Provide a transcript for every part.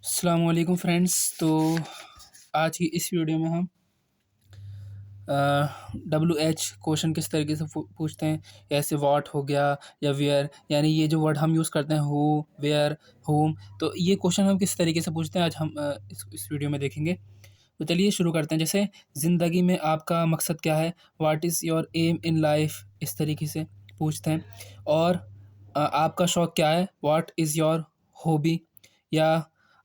अस्सलामुअलैकुम फ्रेंड्स। तो आज की इस वीडियो में हम WH क्वेश्चन किस तरीके से पूछते हैं। ऐसे व्हाट हो गया या वेयर, यानी ये जो वर्ड हम यूज़ करते हैं हु, वेयर, होम, तो ये क्वेश्चन हम किस तरीके से पूछते हैं आज हम इस वीडियो में देखेंगे। तो चलिए शुरू करते हैं। जैसे ज़िंदगी में आपका मकसद क्या है, what is your aim in life, इस तरीके से पूछते हैं। और आपका शौक़ क्या है, व्हाट इज़ योर हॉबी, या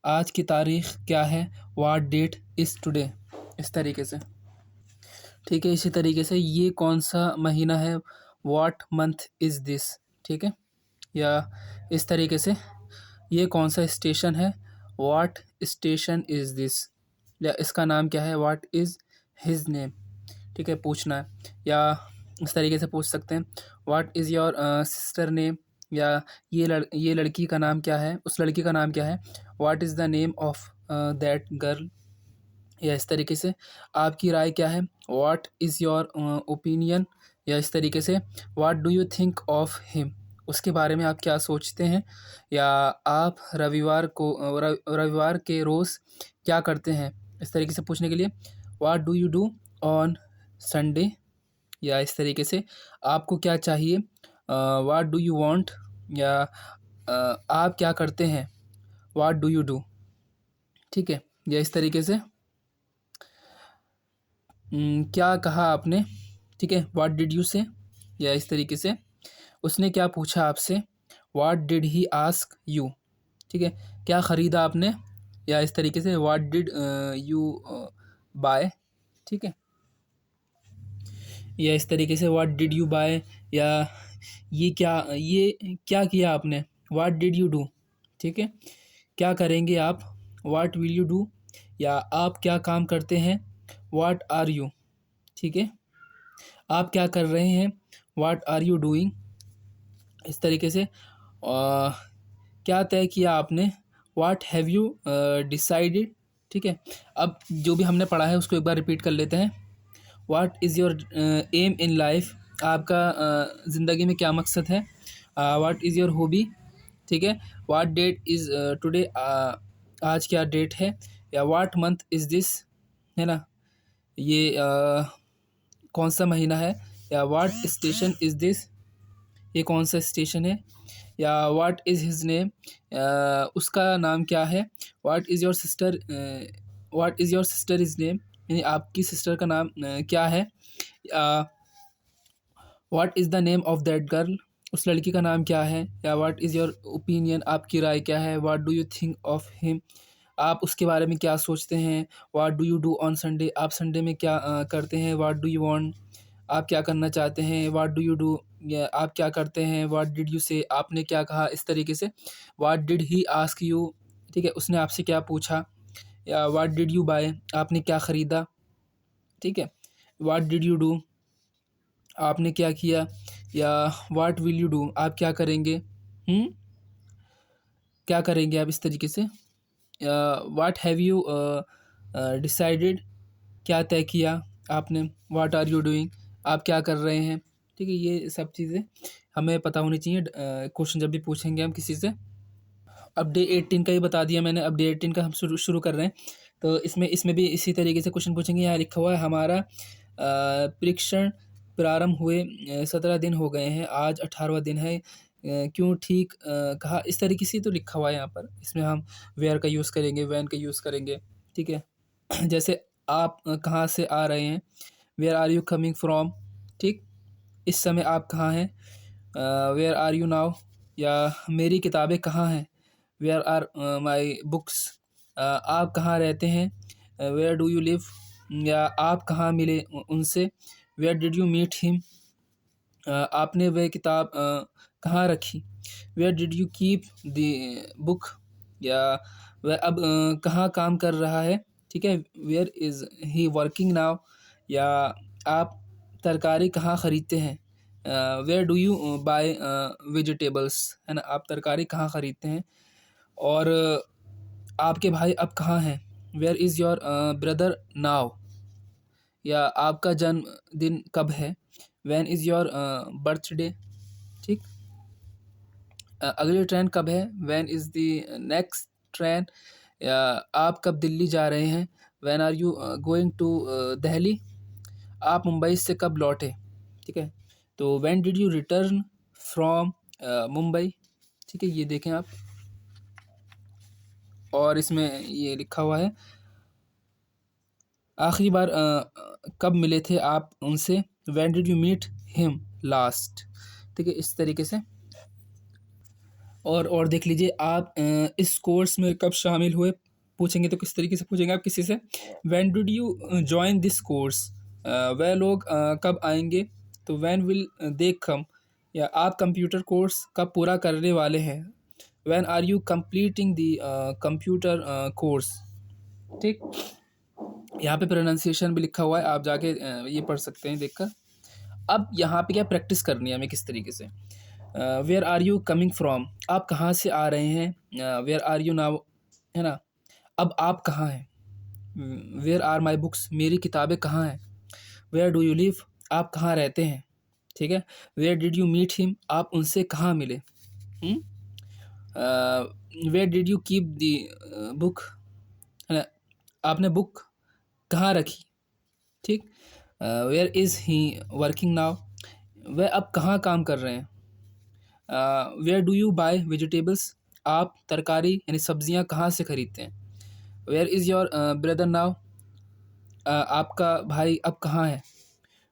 आज की तारीख़ क्या है, व्हाट डेट इज़ टुडे, इस तरीके से। ठीक है, इसी तरीके से ये कौन सा महीना है, व्हाट मंथ इज़ दिस। ठीक है, या इस तरीके से ये कौन सा स्टेशन है, व्हाट स्टेशन इज़ दिस, या इसका नाम क्या है, व्हाट इज़ हिज नेम। ठीक है, पूछना है। या इस तरीके से पूछ सकते हैं, what is your sister name, या ये लड़की का नाम क्या है, उस लड़की का नाम क्या है, what is the name of that girl. या इस तरीके से आपकी राय क्या है, व्हाट इज़ योर ओपिनियन। या इस तरीके से what do you think of him, उसके बारे में आप क्या सोचते हैं। या आप रविवार के रोज़ क्या करते हैं, इस तरीके से पूछने के लिए what do you do on Sunday. या इस तरीके से आपको क्या चाहिए, व्हाट डू यू वांट। या आप क्या करते हैं, व्हाट डू यू डू। ठीक है, या इस तरीके से क्या कहा आपने। ठीक है, व्हाट डिड यू से। या इस तरीके से उसने क्या पूछा आपसे, what did he ask you. ठीक है, क्या ख़रीदा आपने। या इस तरीके से व्हाट डिड यू बाय। ठीक है, या इस तरीके से व्हाट डिड यू बाय। या ये क्या किया आपने, व्हाट डिड यू डू। ठीक है, क्या करेंगे आप, व्हाट विल यू डू। या आप क्या काम करते हैं, व्हाट आर यू। ठीक है, आप क्या कर रहे हैं, व्हाट आर यू डूइंग। इस तरीके से क्या तय किया आपने, व्हाट हैव यू डिसाइडेड। ठीक है, अब जो भी हमने पढ़ा है उसको एक बार रिपीट कर लेते हैं। What is your aim in life, आपका ज़िंदगी में क्या मकसद है। What is your hobby. ठीक है, व्हाट डेट इज़ टुडे, आज क्या डेट है। या व्हाट मंथ इज़ दिस, है ना, ये कौन सा महीना है। या व्हाट स्टेशन इज़ दिस, ये कौन सा स्टेशन है। या व्हाट इज़ हिज नेम, उसका नाम क्या है। What is your sister, what is your sister is name, यानी आपकी सिस्टर का नाम क्या है। What is the name of that girl, उस लड़की का नाम क्या है। या व्हाट इज़ योर ओपिनियन, आपकी राय क्या है। What do you think of him, आप उसके बारे में क्या सोचते हैं। What do you do on Sunday, आप संडे में क्या करते हैं। व्हाट डू यू वांट, आप क्या करना चाहते हैं। व्हाट डू यू डू, या आप क्या करते हैं। व्हाट डिड यू से, आपने क्या कहा। इस तरीके से what did he ask you, ठीक है, उसने आपसे क्या पूछा। या व्हाट डिड यू बाय, आपने क्या ख़रीदा। ठीक है, व्हाट डिड यू डू, आपने क्या किया। या व्हाट विल यू डू, आप क्या करेंगे। क्या करेंगे आप, इस तरीके से। व्हाट हैव यू डिसाइडेड, क्या तय किया आपने। व्हाट आर यू डूइंग, आप क्या कर रहे हैं। ठीक है, ये सब चीज़ें हमें पता होनी चाहिए क्वेश्चन जब भी पूछेंगे हम किसी से। अब डे 18 का ही बता दिया मैंने, अब डे 18 का हम शुरू कर रहे हैं। तो इसमें भी इसी तरीके से क्वेश्चन पूछेंगे। यहाँ लिखा हुआ है हमारा परीक्षण प्रारंभ हुए 17 दिन हो गए हैं, आज 18वां दिन है, क्यों ठीक कहा, इस तरीके से तो लिखा हुआ है यहाँ पर। इसमें हम वेयर का यूज़ करेंगे, वैन का यूज़ करेंगे। ठीक है, जैसे आप कहाँ से आ रहे हैं, where are you coming from. ठीक, इस समय आप कहाँ हैं, वेयर आर यू नाउ। या मेरी किताबें कहाँ हैं, वेयर आर माई बुक्स। आप कहाँ रहते हैं, वेयर डू यू लिव। या आप कहाँ मिले उनसे, where did you meet him. आपने वह किताब कहाँ रखी, where did you keep the book. या वह अब कहाँ काम कर रहा है। ठीक है, where is he working now. या आप तरकारी कहाँ ख़रीदते हैं, where do you buy vegetables, है ना, आप तरकारी कहाँ ख़रीदते हैं। और आपके भाई अब कहाँ हैं, where is your brother now. या आपका जन्मदिन कब है, व्हेन इज़ योर बर्थडे। ठीक, अगली ट्रेन कब है, when is the next train. या आप कब दिल्ली जा रहे हैं, when are you going to Delhi, आप मुंबई से कब लौटे, ठीक है। तो when did you return from Mumbai, ठीक है, ये देखें आप। और इसमें ये लिखा हुआ है आखिरी बार कब मिले थे आप उनसे, when did you meet him last, ठीक है, इस तरीके से। और देख लीजिए आप इस कोर्स में कब शामिल हुए, पूछेंगे तो किस तरीके से पूछेंगे आप किसी से, when did you join this course, वह लोग कब आएंगे, तो व्हेन विल दे कम, या आप कंप्यूटर कोर्स कब पूरा करने वाले हैं, when are you completing the computer course, ठीक। यहाँ पे प्रोनाउंसिएशन भी लिखा हुआ है, आप जाके ये पढ़ सकते हैं देखकर। अब यहाँ पे क्या प्रैक्टिस करनी है हमें किस तरीके से, where are you coming from, आप कहाँ से आ रहे हैं, वेयर आर यू नाउ, है ना। अब आप कहाँ हैं, वेयर आर माई बुक्स, मेरी किताबें कहाँ हैं, वेयर डू यू लिव, आप कहाँ रहते हैं, ठीक है। Where did you meet him, आप उनसे कहाँ मिले, where did you keep the book, है ना, आपने बुक कहाँ रखी, ठीक। Where is he working now, वह अब कहाँ काम कर रहे हैं। Where do you buy vegetables, आप तरकारी यानी सब्जियां कहाँ से खरीदते हैं। Where is your brother now, आपका भाई अब कहाँ है।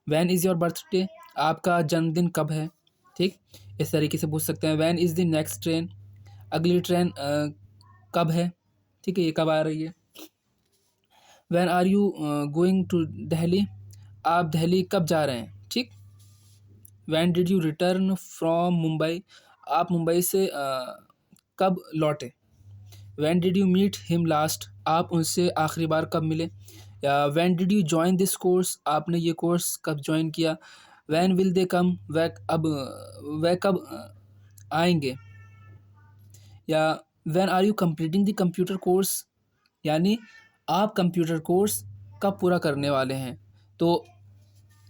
वैन इज़ योर बर्थडे, आपका जन्मदिन कब है, ठीक। इस तरीके से पूछ सकते हैं। When is the next train, अगली ट्रेन कब है, ठीक है, ये कब आ रही है। When are you going to Delhi, आप दिल्ली कब जा रहे हैं, ठीक। When did you return from Mumbai, आप मुंबई से कब लौटे। When did you meet him last, आप उनसे आखिरी बार कब मिले। या when did you join this course, आपने ये कोर्स कब ज्वाइन किया। वैन विल दे कम, वह कब आएंगे। या when are you completing the computer course, यानी आप कंप्यूटर कोर्स कब पूरा करने वाले हैं। तो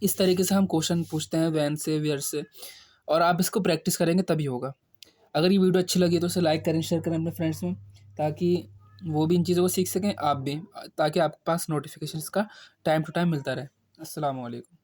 इस तरीके से हम क्वेश्चन पूछते हैं वैन से, वेयर से, और आप इसको प्रैक्टिस करेंगे तभी होगा। अगर ये वीडियो अच्छी लगी तो उसे लाइक करें, शेयर करें अपने फ्रेंड्स में, ताकि वो भी इन चीज़ों को सीख सकें, आप भी, ताकि आपके पास नोटिफिकेशंस का टाइम टू टाइम मिलता रहे। अस्सलाम वालेकुम।